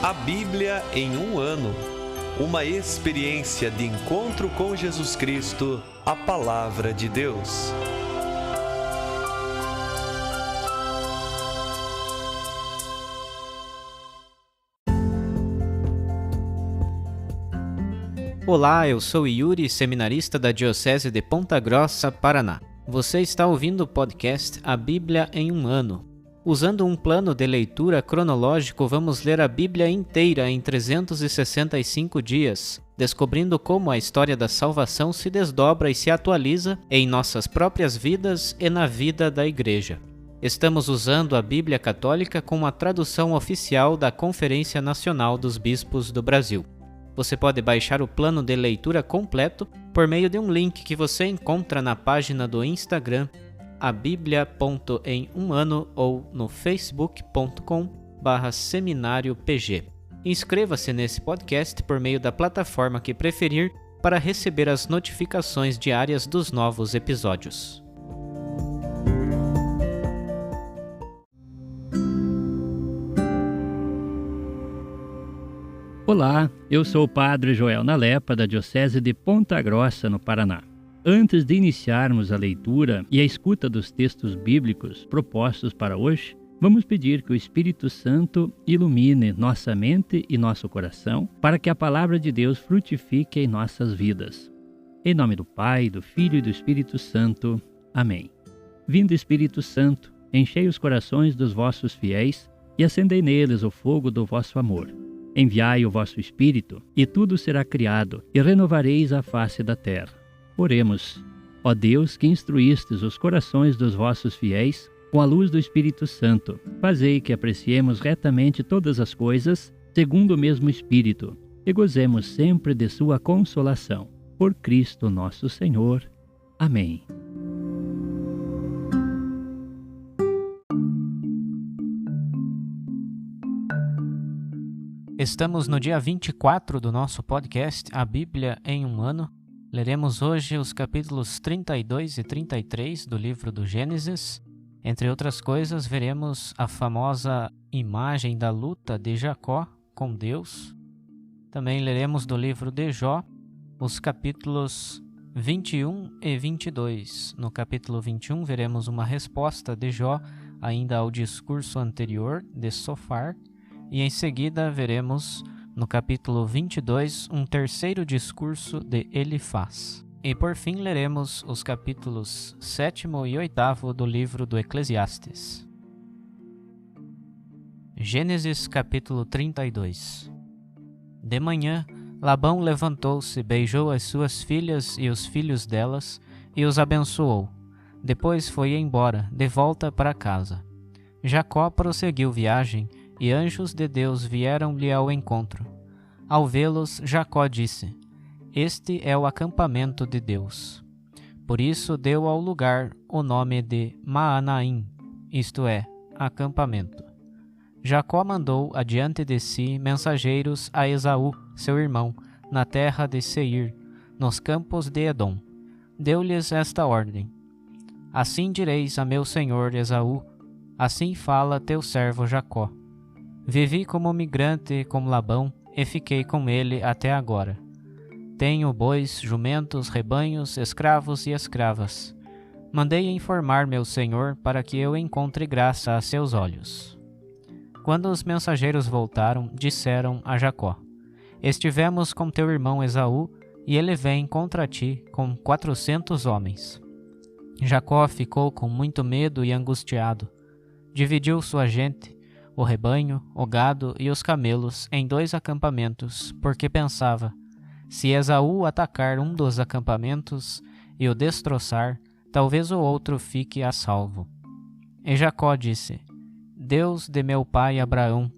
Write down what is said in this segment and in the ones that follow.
A Bíblia em um ano. Uma experiência de encontro com Jesus Cristo, a Palavra de Deus. Olá, eu sou Yuri, seminarista da Diocese de Ponta Grossa, Paraná. Você está ouvindo o podcast A Bíblia em um ano. Usando um plano de leitura cronológico, vamos ler a Bíblia inteira em 365 dias, descobrindo como a história da salvação se desdobra e se atualiza em nossas próprias vidas e na vida da Igreja. Estamos usando a Bíblia Católica com a tradução oficial da Conferência Nacional dos Bispos do Brasil. Você pode baixar o plano de leitura completo por meio de um link que você encontra na página do Instagram abiblia.emumano ou no facebook.com/seminariopg. Inscreva-se nesse podcast por meio da plataforma que preferir para receber as notificações diárias dos novos episódios. Olá, eu sou o Padre Joel Nalepa, da Diocese de Ponta Grossa, no Paraná. Antes de iniciarmos a leitura e a escuta dos textos bíblicos propostos para hoje, vamos pedir que o Espírito Santo ilumine nossa mente e nosso coração para que a Palavra de Deus frutifique em nossas vidas. Em nome do Pai, do Filho e do Espírito Santo. Amém. Vindo Espírito Santo, enchei os corações dos vossos fiéis e acendei neles o fogo do vosso amor. Enviai o vosso Espírito, e tudo será criado, e renovareis a face da terra. Oremos. Ó Deus, que instruístes os corações dos vossos fiéis com a luz do Espírito Santo, fazei que apreciemos retamente todas as coisas, segundo o mesmo Espírito, e gozemos sempre de sua consolação. Por Cristo nosso Senhor. Amém. Estamos no dia 24 do nosso podcast A Bíblia em um ano. Leremos hoje os capítulos 32 e 33 do livro do Gênesis. Entre outras coisas, veremos a famosa imagem da luta de Jacó com Deus. Também leremos do livro de Jó os capítulos 21 e 22. No capítulo 21, veremos uma resposta de Jó ainda ao discurso anterior de Sofar. E em seguida veremos, no capítulo 22, um terceiro discurso de Elifaz. E por fim leremos os capítulos 7º e 8º do livro do Eclesiastes. Gênesis capítulo 32. De manhã, Labão levantou-se, beijou as suas filhas e os filhos delas, e os abençoou. Depois foi embora, de volta para casa. Jacó prosseguiu viagem, e anjos de Deus vieram-lhe ao encontro. Ao vê-los, Jacó disse: Este é o acampamento de Deus. Por isso deu ao lugar o nome de Maanaim, isto é, acampamento. Jacó mandou adiante de si mensageiros a Esaú, seu irmão, na terra de Seir, nos campos de Edom. Deu-lhes esta ordem: Assim direis a meu senhor Esaú, assim fala teu servo Jacó. Vivi como migrante com Labão e fiquei com ele até agora. Tenho bois, jumentos, rebanhos, escravos e escravas. Mandei informar meu senhor para que eu encontre graça a seus olhos. Quando os mensageiros voltaram, disseram a Jacó: Estivemos com teu irmão Esaú, e ele vem contra ti com 400 homens. Jacó ficou com muito medo e angustiado. Dividiu sua gente, o rebanho, o gado e os camelos em 2 acampamentos, porque pensava: se Esaú atacar um dos acampamentos e o destroçar, talvez o outro fique a salvo. E Jacó disse: Deus de meu pai Abraão,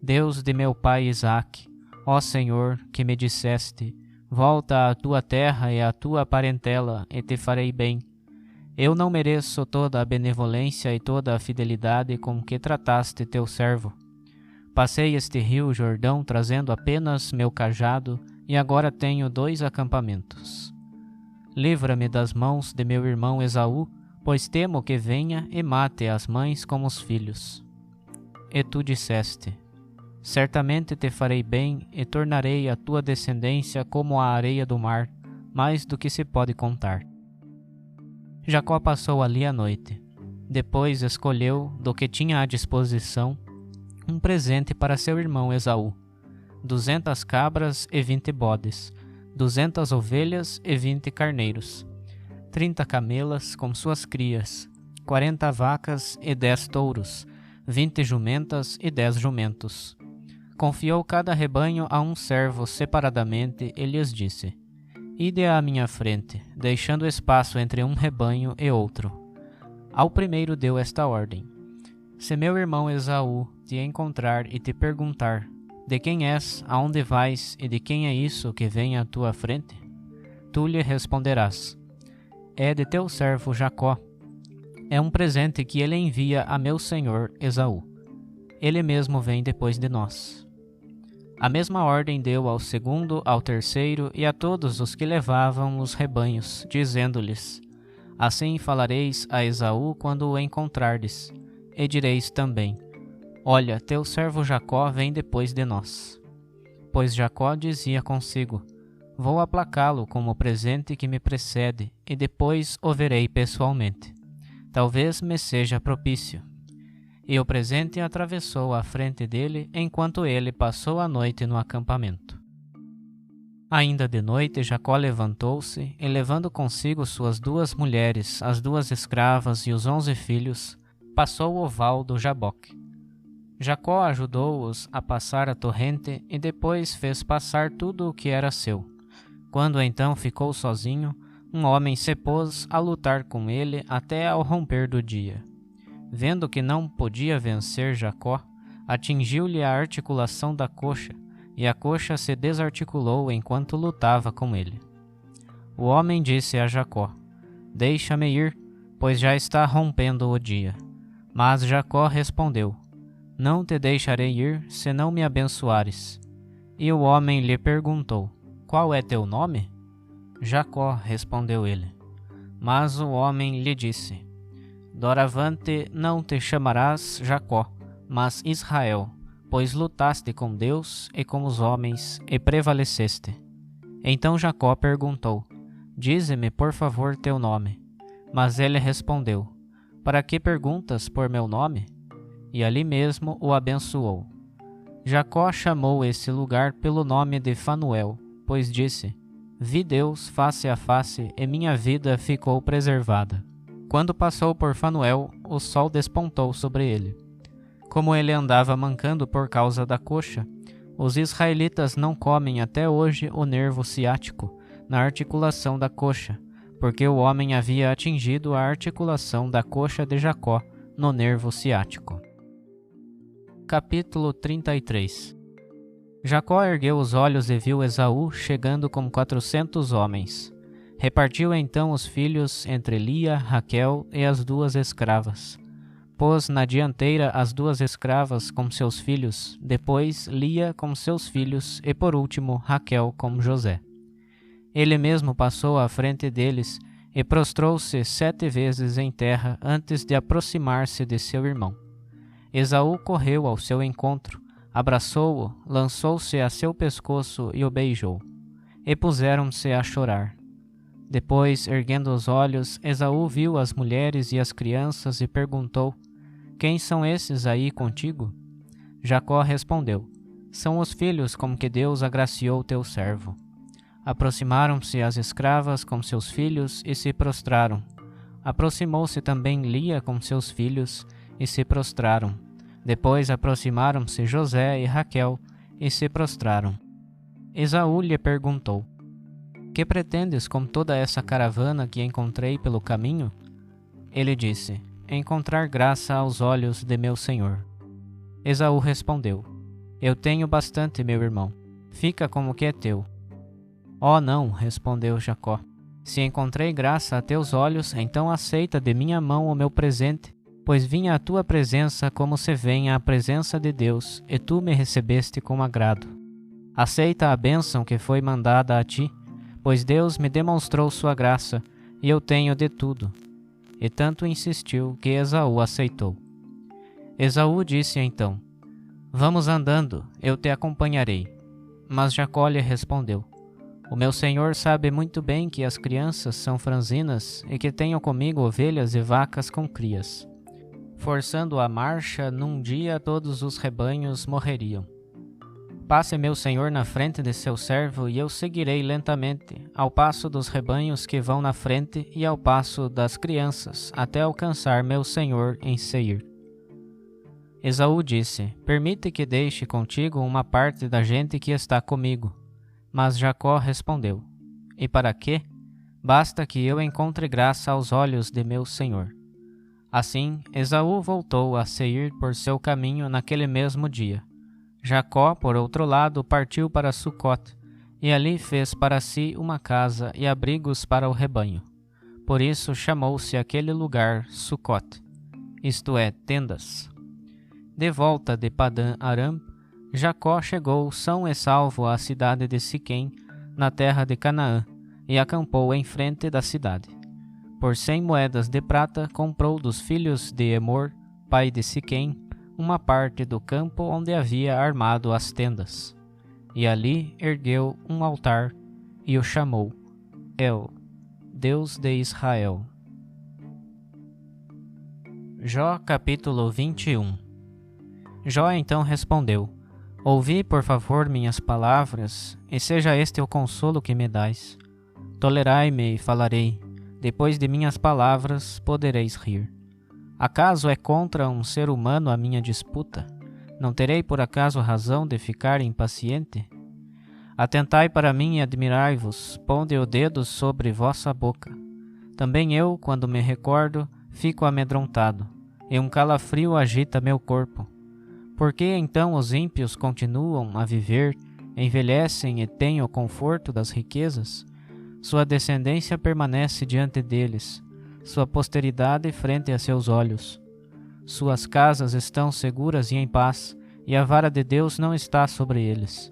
Deus de meu pai Isaque, ó Senhor, que me disseste: volta à tua terra e à tua parentela, e te farei bem. Eu não mereço toda a benevolência e toda a fidelidade com que trataste teu servo. Passei este rio Jordão trazendo apenas meu cajado, e agora tenho 2 acampamentos. Livra-me das mãos de meu irmão Esaú, pois temo que venha e mate as mães como os filhos. E tu disseste: Certamente te farei bem e tornarei a tua descendência como a areia do mar, mais do que se pode contar. Jacó passou ali a noite. Depois escolheu, do que tinha à disposição, um presente para seu irmão Esaú: 200 cabras e 20 bodes, 200 ovelhas e 20 carneiros, 30 camelas com suas crias, 40 vacas e 10 touros, 20 jumentas e 10 jumentos. Confiou cada rebanho a um servo separadamente e lhes disse: Ide à minha frente, deixando espaço entre um rebanho e outro. Ao primeiro deu esta ordem: Se meu irmão Esaú te encontrar e te perguntar: De quem és, aonde vais e de quem é isso que vem à tua frente? Tu lhe responderás: É de teu servo Jacó. É um presente que ele envia a meu senhor Esaú. Ele mesmo vem depois de nós. A mesma ordem deu ao segundo, ao terceiro e a todos os que levavam os rebanhos, dizendo-lhes: Assim falareis a Esaú quando o encontrardes, e direis também: Olha, teu servo Jacó vem depois de nós. Pois Jacó dizia consigo: Vou aplacá-lo com o presente que me precede, e depois o verei pessoalmente. Talvez me seja propício. E o presente atravessou a frente dele, enquanto ele passou a noite no acampamento. Ainda de noite, Jacó levantou-se, e levando consigo suas 2 mulheres, as 2 escravas e os 11 filhos, passou o val do Jaboque. Jacó ajudou-os a passar a torrente e depois fez passar tudo o que era seu. Quando então ficou sozinho, um homem se pôs a lutar com ele até ao romper do dia. Vendo que não podia vencer Jacó, atingiu-lhe a articulação da coxa, e a coxa se desarticulou enquanto lutava com ele. O homem disse a Jacó: Deixa-me ir, pois já está rompendo o dia. Mas Jacó respondeu: Não te deixarei ir, se não me abençoares. E o homem lhe perguntou: Qual é teu nome? Jacó, respondeu ele. Mas o homem lhe disse: Doravante não te chamarás Jacó, mas Israel, pois lutaste com Deus e com os homens e prevaleceste. Então Jacó perguntou: Dize-me, por favor, teu nome. Mas ele respondeu: Para que perguntas por meu nome? E ali mesmo o abençoou. Jacó chamou esse lugar pelo nome de Fanuel, pois disse: Vi Deus face a face e minha vida ficou preservada. Quando passou por Fanuel, o sol despontou sobre ele. Como ele andava mancando por causa da coxa, os israelitas não comem até hoje o nervo ciático, na articulação da coxa, porque o homem havia atingido a articulação da coxa de Jacó no nervo ciático. Capítulo 33. Jacó ergueu os olhos e viu Esaú chegando com 400 homens. Repartiu então os filhos entre Lia, Raquel e as 2 escravas. Pôs na dianteira as 2 escravas com seus filhos, depois Lia com seus filhos e por último Raquel com José. Ele mesmo passou à frente deles e prostrou-se 7 vezes em terra antes de aproximar-se de seu irmão. Esaú correu ao seu encontro, abraçou-o, lançou-se a seu pescoço e o beijou. E puseram-se a chorar. Depois, erguendo os olhos, Esaú viu as mulheres e as crianças e perguntou: Quem são esses aí contigo? Jacó respondeu: São os filhos com que Deus agraciou teu servo. Aproximaram-se as escravas com seus filhos e se prostraram. Aproximou-se também Lia com seus filhos e se prostraram. Depois aproximaram-se José e Raquel e se prostraram. Esaú lhe perguntou: Que pretendes com toda essa caravana que encontrei pelo caminho? Ele disse: Encontrar graça aos olhos de meu senhor. Esaú respondeu: Eu tenho bastante, meu irmão. Fica com o que é teu. Oh, não, respondeu Jacó. Se encontrei graça a teus olhos, então aceita de minha mão o meu presente, pois vim à tua presença como se vem à presença de Deus, e tu me recebeste com agrado. Aceita a bênção que foi mandada a ti, pois Deus me demonstrou sua graça, e eu tenho de tudo. E tanto insistiu que Esaú aceitou. Esaú disse então: Vamos andando, eu te acompanharei. Mas Jacó lhe respondeu: O meu senhor sabe muito bem que as crianças são franzinas e que tenho comigo ovelhas e vacas com crias. Forçando a marcha, num dia todos os rebanhos morreriam. Passe meu senhor na frente de seu servo e eu seguirei lentamente, ao passo dos rebanhos que vão na frente e ao passo das crianças, até alcançar meu senhor em Seir. Esaú disse: Permite que deixe contigo uma parte da gente que está comigo. Mas Jacó respondeu: E para quê? Basta que eu encontre graça aos olhos de meu senhor. Assim, Esaú voltou a Seir por seu caminho naquele mesmo dia. Jacó, por outro lado, partiu para Sucote, e ali fez para si uma casa e abrigos para o rebanho. Por isso chamou-se aquele lugar Sucote, isto é, tendas. De volta de Padã Aram, Jacó chegou são e salvo à cidade de Siquém, na terra de Canaã, e acampou em frente da cidade. Por 100 moedas de prata comprou dos filhos de Emor, pai de Siquém, uma parte do campo onde havia armado as tendas. E ali ergueu um altar e o chamou El, Deus de Israel. Jó capítulo 21. Jó então respondeu: Ouvi, por favor, minhas palavras, e seja este o consolo que me dais. Tolerai-me e falarei, depois de minhas palavras podereis rir. Acaso é contra um ser humano a minha disputa? Não terei por acaso razão de ficar impaciente? Atentai para mim e admirai-vos, ponde o dedo sobre vossa boca. Também eu, quando me recordo, fico amedrontado, e um calafrio agita meu corpo. Por que então os ímpios continuam a viver, envelhecem e têm o conforto das riquezas? Sua descendência permanece diante deles, sua posteridade frente a seus olhos. Suas casas estão seguras e em paz, e a vara de Deus não está sobre eles.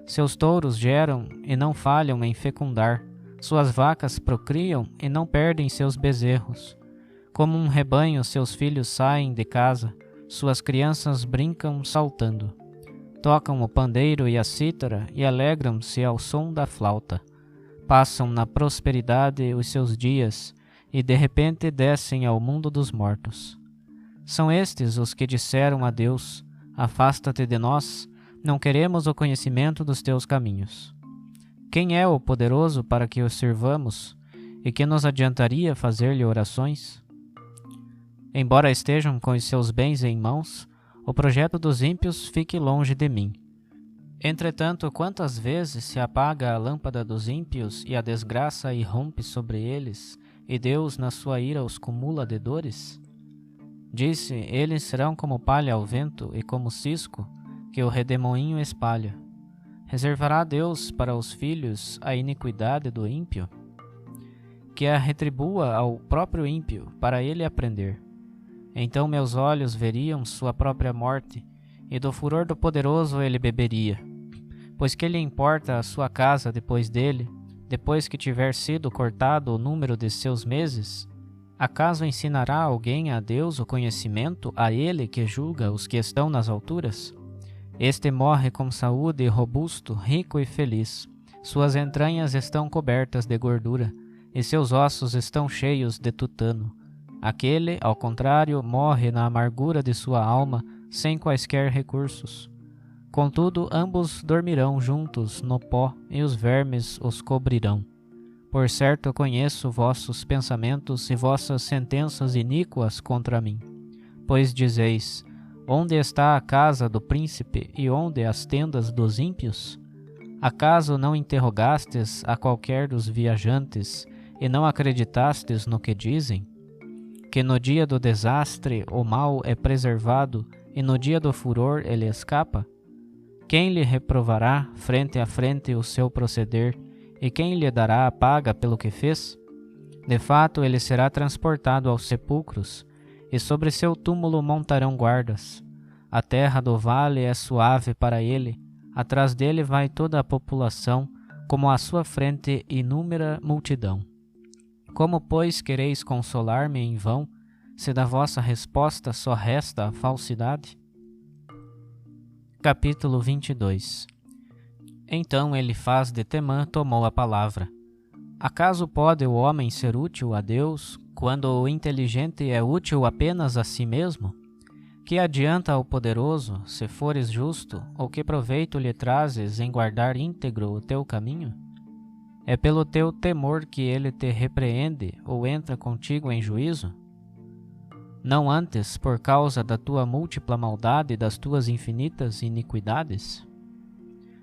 Seus touros geram e não falham em fecundar, suas vacas procriam e não perdem seus bezerros. Como um rebanho, seus filhos saem de casa, suas crianças brincam saltando. Tocam o pandeiro e a cítara e alegram-se ao som da flauta. Passam na prosperidade os seus dias, e de repente descem ao mundo dos mortos. São estes os que disseram a Deus: Afasta-te de nós, não queremos o conhecimento dos teus caminhos. Quem é o poderoso para que o sirvamos, e que nos adiantaria fazer-lhe orações? Embora estejam com os seus bens em mãos, o projeto dos ímpios fique longe de mim. Entretanto, quantas vezes se apaga a lâmpada dos ímpios e a desgraça irrompe sobre eles, e Deus na sua ira os cumula de dores? Disse: Eles serão como palha ao vento e como cisco que o redemoinho espalha. Reservará Deus para os filhos a iniquidade do ímpio? Que a retribua ao próprio ímpio, para ele aprender. Então meus olhos veriam sua própria morte, e do furor do poderoso ele beberia. Pois que lhe importa a sua casa depois dele, depois que tiver sido cortado o número de seus meses? Acaso ensinará alguém a Deus o conhecimento, a ele que julga os que estão nas alturas? Este morre com saúde, robusto, rico e feliz. Suas entranhas estão cobertas de gordura, e seus ossos estão cheios de tutano. Aquele, ao contrário, morre na amargura de sua alma, sem quaisquer recursos. Contudo, ambos dormirão juntos no pó, e os vermes os cobrirão. Por certo conheço vossos pensamentos e vossas sentenças iníquas contra mim. Pois dizeis: onde está a casa do príncipe e onde as tendas dos ímpios? Acaso não interrogastes a qualquer dos viajantes e não acreditastes no que dizem? Que no dia do desastre o mal é preservado e no dia do furor ele escapa? Quem lhe reprovará frente a frente o seu proceder, e quem lhe dará a paga pelo que fez? De fato, ele será transportado aos sepulcros, e sobre seu túmulo montarão guardas. A terra do vale é suave para ele, atrás dele vai toda a população, como à sua frente inúmera multidão. Como, pois, quereis consolar-me em vão, se da vossa resposta só resta a falsidade? Capítulo 22. Então Elifaz de Temã tomou a palavra. Acaso pode o homem ser útil a Deus, quando o inteligente é útil apenas a si mesmo? Que adianta ao poderoso, se fores justo, ou que proveito lhe trazes em guardar íntegro o teu caminho? É pelo teu temor que ele te repreende ou entra contigo em juízo? Não antes por causa da tua múltipla maldade e das tuas infinitas iniquidades?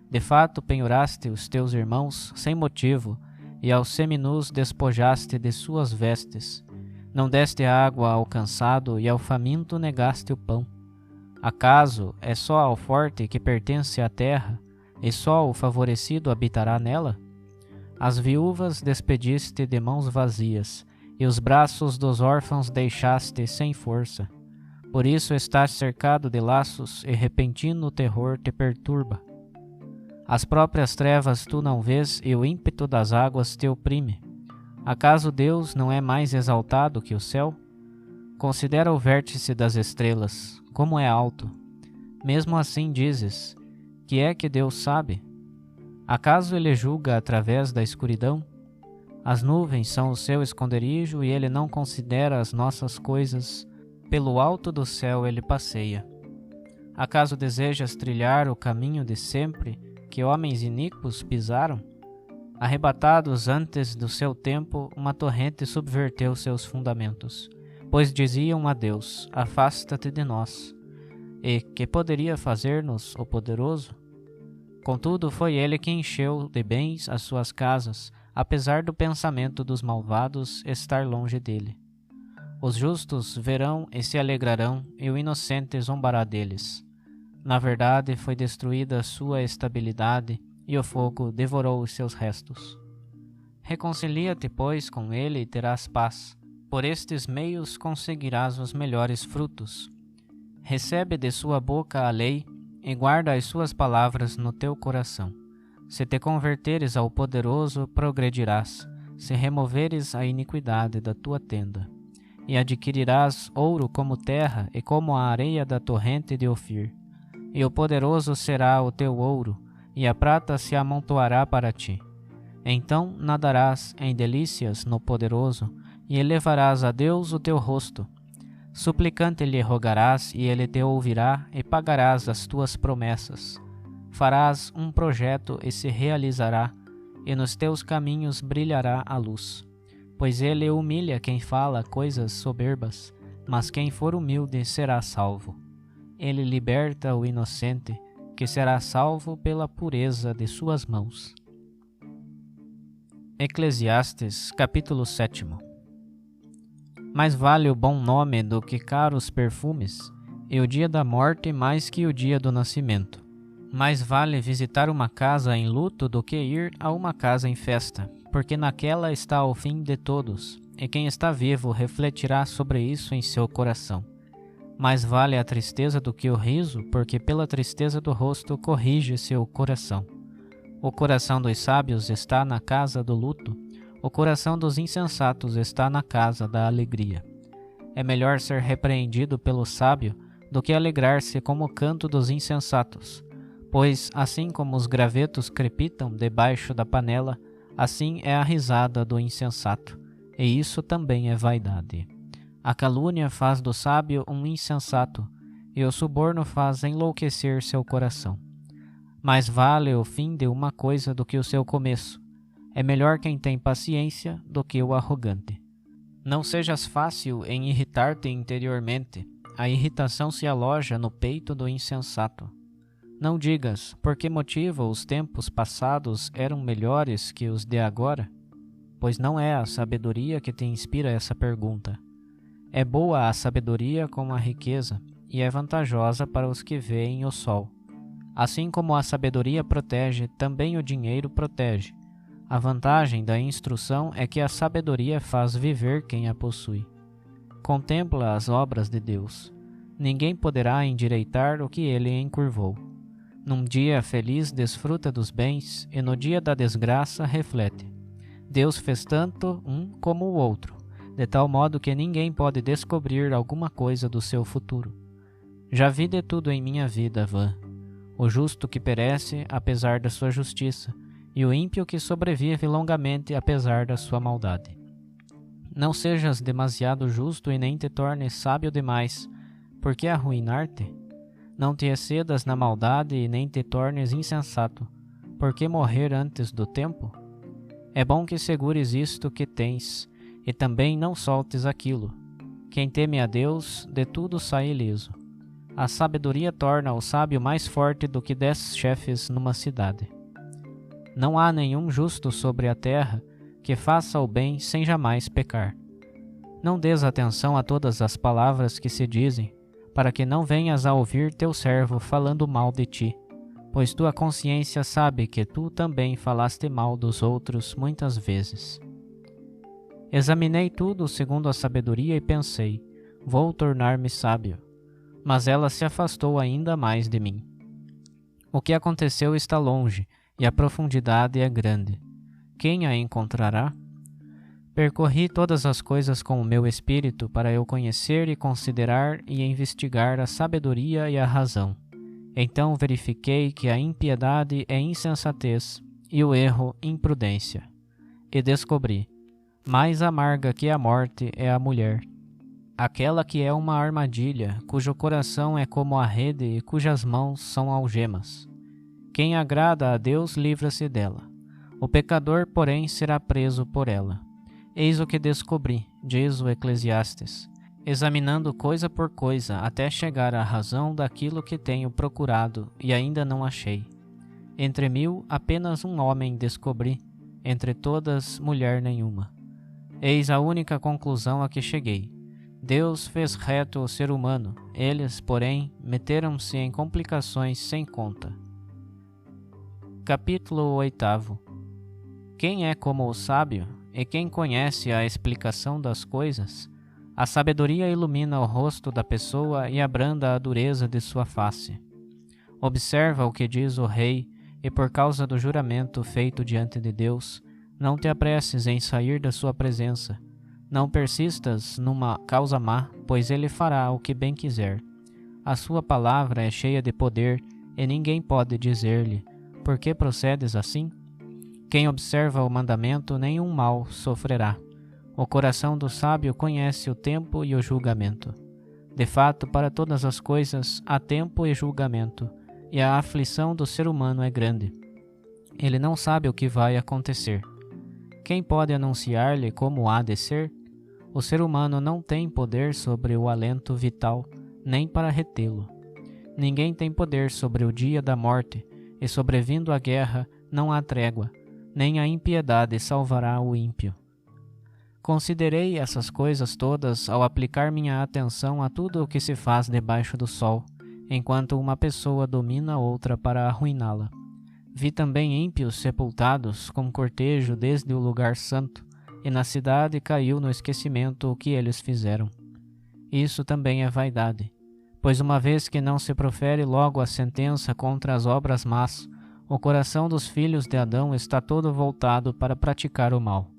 De fato, penhoraste os teus irmãos sem motivo, e aos seminus despojaste de suas vestes. Não deste água ao cansado, e ao faminto negaste o pão. Acaso é só ao forte que pertence a terra, e só o favorecido habitará nela? As viúvas despediste de mãos vazias, e os braços dos órfãos deixaste sem força. Por isso estás cercado de laços, e repentino terror te perturba. As próprias trevas tu não vês, e o ímpeto das águas te oprime. Acaso Deus não é mais exaltado que o céu? Considera o vértice das estrelas, como é alto. Mesmo assim dizes, que é que Deus sabe? Acaso ele julga através da escuridão? As nuvens são o seu esconderijo e ele não considera as nossas coisas. Pelo alto do céu ele passeia. Acaso desejas trilhar o caminho de sempre, que homens iníquos pisaram? Arrebatados antes do seu tempo, uma torrente subverteu seus fundamentos, pois diziam a Deus, afasta-te de nós. E que poderia fazer-nos o poderoso? Contudo, foi ele que encheu de bens as suas casas, apesar do pensamento dos malvados estar longe dele. Os justos verão e se alegrarão, e o inocente zombará deles. Na verdade, foi destruída a sua estabilidade, e o fogo devorou os seus restos. Reconcilia-te, pois, com ele e terás paz. Por estes meios conseguirás os melhores frutos. Recebe de sua boca a lei, e guarda as suas palavras no teu coração. Se te converteres ao poderoso, progredirás, se removeres a iniquidade da tua tenda. E adquirirás ouro como terra e como a areia da torrente de Ofir. E o poderoso será o teu ouro, e a prata se amontoará para ti. Então nadarás em delícias no poderoso, e elevarás a Deus o teu rosto. Suplicante lhe rogarás, e ele te ouvirá, e pagarás as tuas promessas. Farás um projeto e se realizará, e nos teus caminhos brilhará a luz. Pois ele humilha quem fala coisas soberbas, mas quem for humilde será salvo. Ele liberta o inocente, que será salvo pela pureza de suas mãos. Eclesiastes, capítulo 7. Mais vale o bom nome do que caros perfumes, e o dia da morte mais que o dia do nascimento. Mais vale visitar uma casa em luto do que ir a uma casa em festa, porque naquela está o fim de todos, e quem está vivo refletirá sobre isso em seu coração. Mais vale a tristeza do que o riso, porque pela tristeza do rosto corrige-se o coração. O coração dos sábios está na casa do luto, o coração dos insensatos está na casa da alegria. É melhor ser repreendido pelo sábio do que alegrar-se como o canto dos insensatos, pois assim como os gravetos crepitam debaixo da panela, assim é a risada do insensato, e isso também é vaidade. A calúnia faz do sábio um insensato, e o suborno faz enlouquecer seu coração. Mais vale o fim de uma coisa do que o seu começo. É melhor quem tem paciência do que o arrogante. Não sejas fácil em irritar-te interiormente. A irritação se aloja no peito do insensato. Não digas, por que motivo os tempos passados eram melhores que os de agora? Pois não é a sabedoria que te inspira essa pergunta. É boa a sabedoria como a riqueza, e é vantajosa para os que veem o sol. Assim como a sabedoria protege, também o dinheiro protege. A vantagem da instrução é que a sabedoria faz viver quem a possui. Contempla as obras de Deus. Ninguém poderá endireitar o que ele encurvou. Num dia feliz desfruta dos bens, e no dia da desgraça reflete. Deus fez tanto um como o outro, de tal modo que ninguém pode descobrir alguma coisa do seu futuro. Já vi de tudo em minha vida vã. o justo que perece apesar da sua justiça, e o ímpio que sobrevive longamente apesar da sua maldade. Não sejas demasiado justo e nem te tornes sábio demais, por que arruinar-te? Não te excedas na maldade e nem te tornes insensato, por que morrer antes do tempo? É bom que segures isto que tens, e também não soltes aquilo. Quem teme a Deus, de tudo sai ileso. A sabedoria torna o sábio mais forte do que 10 chefes numa cidade. Não há nenhum justo sobre a terra que faça o bem sem jamais pecar. Não des atenção a todas as palavras que se dizem, para que não venhas a ouvir teu servo falando mal de ti, pois tua consciência sabe que tu também falaste mal dos outros muitas vezes. Examinei tudo segundo a sabedoria e pensei, vou tornar-me sábio. Mas ela se afastou ainda mais de mim. O que aconteceu está longe, e a profundidade é grande. Quem a encontrará? Percorri todas as coisas com o meu espírito para eu conhecer e considerar e investigar a sabedoria e a razão. Então verifiquei que a impiedade é insensatez e o erro imprudência. E descobri, mais amarga que a morte é a mulher, aquela que é uma armadilha, cujo coração é como a rede e cujas mãos são algemas. Quem agrada a Deus livra-se dela. O pecador, porém, será preso por ela. Eis o que descobri, diz o Eclesiastes, examinando coisa por coisa até chegar à razão daquilo que tenho procurado e ainda não achei. Entre 1000 apenas um homem descobri, entre todas mulher nenhuma. Eis a única conclusão a que cheguei. Deus fez reto o ser humano, eles, porém, meteram-se em complicações sem conta. Capítulo 8. Quem é como o sábio, e quem conhece a explicação das coisas? A sabedoria ilumina o rosto da pessoa e abranda a dureza de sua face. Observa o que diz o rei, e por causa do juramento feito diante de Deus, não te apresses em sair da sua presença. Não persistas numa causa má, pois ele fará o que bem quiser. A sua palavra é cheia de poder, e ninguém pode dizer-lhe, por que procedes assim? Quem observa o mandamento, nenhum mal sofrerá. O coração do sábio conhece o tempo e o julgamento. De fato, para todas as coisas há tempo e julgamento, e a aflição do ser humano é grande. Ele não sabe o que vai acontecer. Quem pode anunciar-lhe como há de ser? O ser humano não tem poder sobre o alento vital, nem para retê-lo. Ninguém tem poder sobre o dia da morte, e sobrevindo a guerra não há trégua, nem a impiedade salvará o ímpio. Considerei essas coisas todas ao aplicar minha atenção a tudo o que se faz debaixo do sol, enquanto uma pessoa domina outra para arruiná-la. Vi também ímpios sepultados com cortejo desde o lugar santo, e na cidade caiu no esquecimento o que eles fizeram. Isso também é vaidade, pois uma vez que não se profere logo a sentença contra as obras más, o coração dos filhos de Adão está todo voltado para praticar o mal.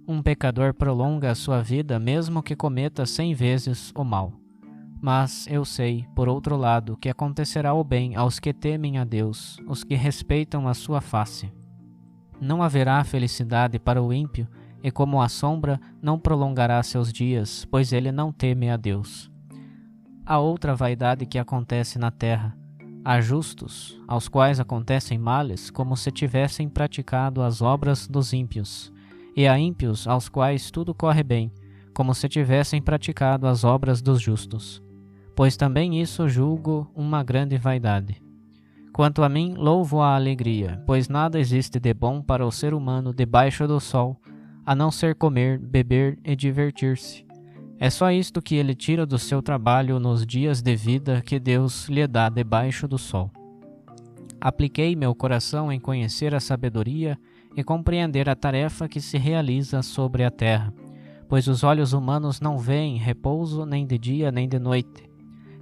Um pecador prolonga a sua vida mesmo que cometa 100 vezes o mal. Mas eu sei, por outro lado, que acontecerá o bem aos que temem a Deus, os que respeitam a sua face. Não haverá felicidade para o ímpio, e como a sombra não prolongará seus dias, pois ele não teme a Deus. Há outra vaidade que acontece na terra. Há justos, aos quais acontecem males, como se tivessem praticado as obras dos ímpios, e há ímpios aos quais tudo corre bem, como se tivessem praticado as obras dos justos. Pois também isso julgo uma grande vaidade. Quanto a mim, louvo a alegria, pois nada existe de bom para o ser humano debaixo do sol, a não ser comer, beber e divertir-se. É só isto que ele tira do seu trabalho nos dias de vida que Deus lhe dá debaixo do sol. Apliquei meu coração em conhecer a sabedoria e compreender a tarefa que se realiza sobre a terra, pois os olhos humanos não veem repouso nem de dia nem de noite.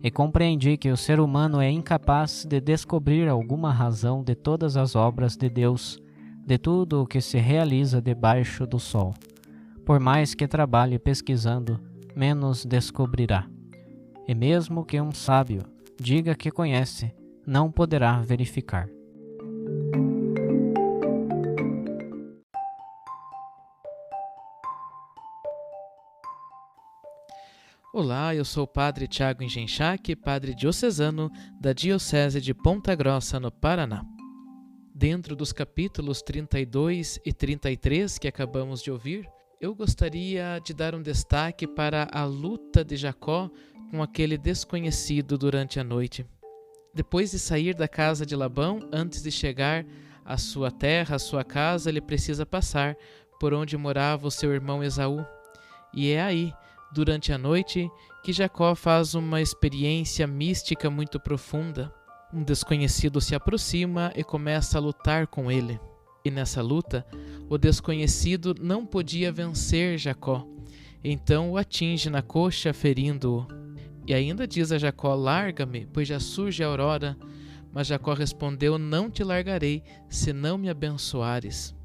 E compreendi que o ser humano é incapaz de descobrir alguma razão de todas as obras de Deus, de tudo o que se realiza debaixo do sol. Por mais que trabalhe pesquisando, menos descobrirá. E mesmo que um sábio diga que conhece, não poderá verificar. Olá, eu sou o Padre Tiago Engenchac, Padre Diocesano da Diocese de Ponta Grossa, no Paraná. Dentro dos capítulos 32 e 33 que acabamos de ouvir, eu gostaria de dar um destaque para a luta de Jacó com aquele desconhecido durante a noite. Depois de sair da casa de Labão, antes de chegar à sua terra, à sua casa, ele precisa passar por onde morava o seu irmão Esaú. E é aí, durante a noite, que Jacó faz uma experiência mística muito profunda. Um desconhecido se aproxima e começa a lutar com ele. E nessa luta, o desconhecido não podia vencer Jacó. Então o atinge na coxa, ferindo-o. E ainda diz a Jacó: larga-me, pois já surge a aurora. Mas Jacó respondeu: não te largarei, se não me abençoares.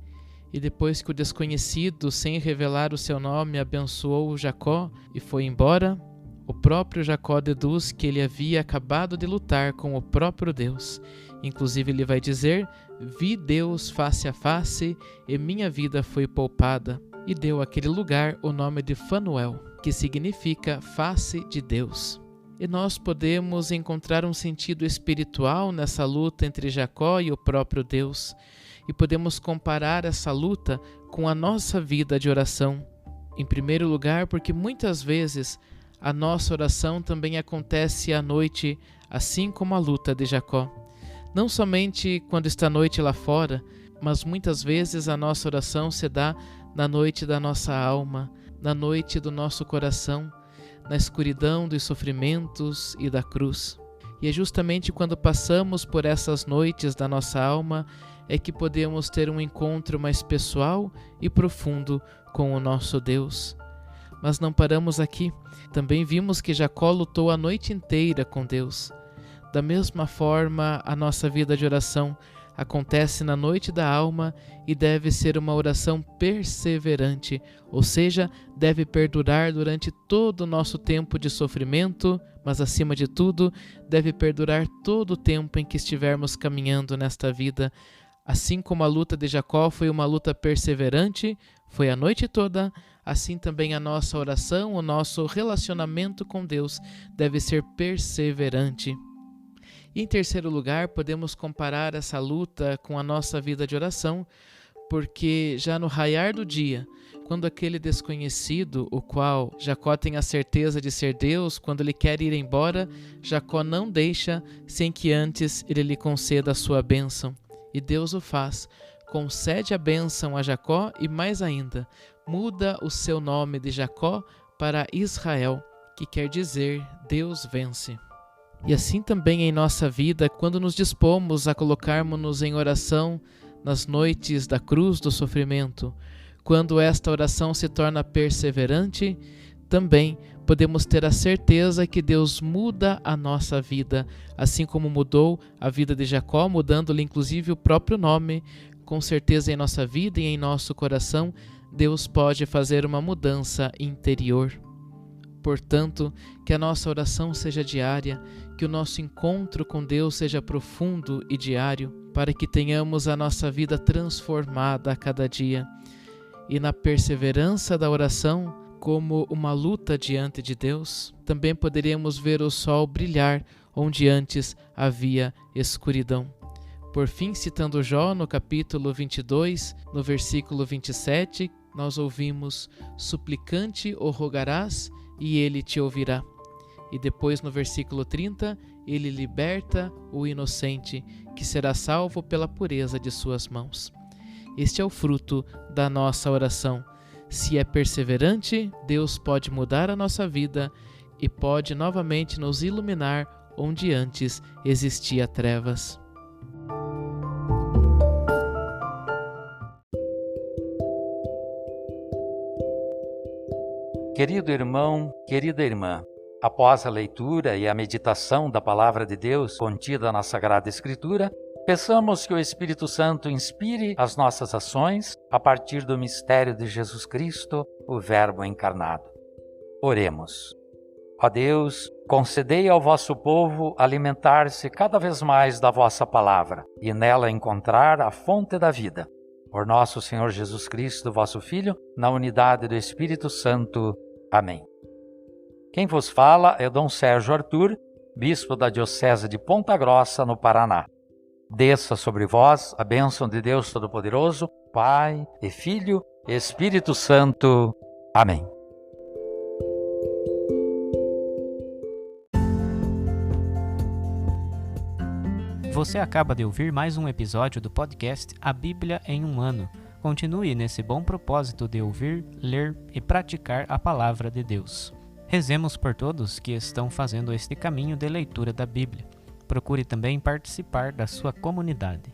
E depois que o desconhecido, sem revelar o seu nome, abençoou Jacó e foi embora, o próprio Jacó deduz que ele havia acabado de lutar com o próprio Deus. Inclusive ele vai dizer: vi Deus face a face e minha vida foi poupada. E deu àquele lugar o nome de Fanuel, que significa face de Deus. E nós podemos encontrar um sentido espiritual nessa luta entre Jacó e o próprio Deus. E podemos comparar essa luta com a nossa vida de oração. Em primeiro lugar, porque muitas vezes a nossa oração também acontece à noite, assim como a luta de Jacó. Não somente quando está a noite lá fora, mas muitas vezes a nossa oração se dá na noite da nossa alma, na noite do nosso coração, na escuridão dos sofrimentos e da cruz. E é justamente quando passamos por essas noites da nossa alma é que podemos ter um encontro mais pessoal e profundo com o nosso Deus. Mas não paramos aqui. Também vimos que Jacó lutou a noite inteira com Deus. Da mesma forma, a nossa vida de oração acontece na noite da alma e deve ser uma oração perseverante, ou seja, deve perdurar durante todo o nosso tempo de sofrimento, mas acima de tudo, deve perdurar todo o tempo em que estivermos caminhando nesta vida. Assim como a luta de Jacó foi uma luta perseverante, foi a noite toda, assim também a nossa oração, o nosso relacionamento com Deus deve ser perseverante. E em terceiro lugar, podemos comparar essa luta com a nossa vida de oração, porque já no raiar do dia, quando aquele desconhecido, o qual Jacó tem a certeza de ser Deus, quando ele quer ir embora, Jacó não deixa sem que antes ele lhe conceda a sua bênção. E Deus o faz, concede a bênção a Jacó e mais ainda, muda o seu nome de Jacó para Israel, que quer dizer Deus vence. E assim também em nossa vida, quando nos dispomos a colocarmos-nos em oração nas noites da cruz do sofrimento, quando esta oração se torna perseverante, também podemos ter a certeza que Deus muda a nossa vida, assim como mudou a vida de Jacó, mudando-lhe inclusive o próprio nome. Com certeza em nossa vida e em nosso coração, Deus pode fazer uma mudança interior. Portanto, que a nossa oração seja diária, que o nosso encontro com Deus seja profundo e diário, para que tenhamos a nossa vida transformada a cada dia. E na perseverança da oração, como uma luta diante de Deus, também poderemos ver o sol brilhar onde antes havia escuridão. Por fim, citando Jó no capítulo 22, no versículo 27, nós ouvimos: suplicante o rogarás e ele te ouvirá. E depois no versículo 30, ele liberta o inocente, que será salvo pela pureza de suas mãos. Este é o fruto da nossa oração. Se é perseverante, Deus pode mudar a nossa vida e pode novamente nos iluminar onde antes existia trevas. Querido irmão, querida irmã, após a leitura e a meditação da Palavra de Deus contida na Sagrada Escritura, peçamos que o Espírito Santo inspire as nossas ações a partir do mistério de Jesus Cristo, o Verbo encarnado. Oremos. Ó Deus, concedei ao vosso povo alimentar-se cada vez mais da vossa palavra e nela encontrar a fonte da vida. Por nosso Senhor Jesus Cristo, vosso Filho, na unidade do Espírito Santo. Amém. Quem vos fala é Dom Sérgio Arthur, bispo da Diocese de Ponta Grossa, no Paraná. Desça sobre vós a bênção de Deus Todo-Poderoso, Pai e Filho e Espírito Santo. Amém. Você acaba de ouvir mais um episódio do podcast A Bíblia em um Ano. Continue nesse bom propósito de ouvir, ler e praticar a Palavra de Deus. Rezemos por todos que estão fazendo este caminho de leitura da Bíblia. Procure também participar da sua comunidade.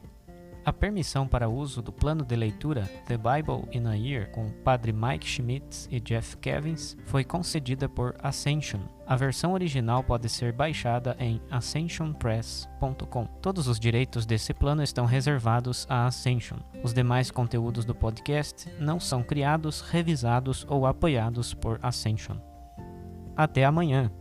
A permissão para uso do plano de leitura The Bible in a Year com o Padre Mike Schmitz e Jeff Kevins foi concedida por Ascension. A versão original pode ser baixada em ascensionpress.com. Todos os direitos desse plano estão reservados à Ascension. Os demais conteúdos do podcast não são criados, revisados ou apoiados por Ascension. Até amanhã!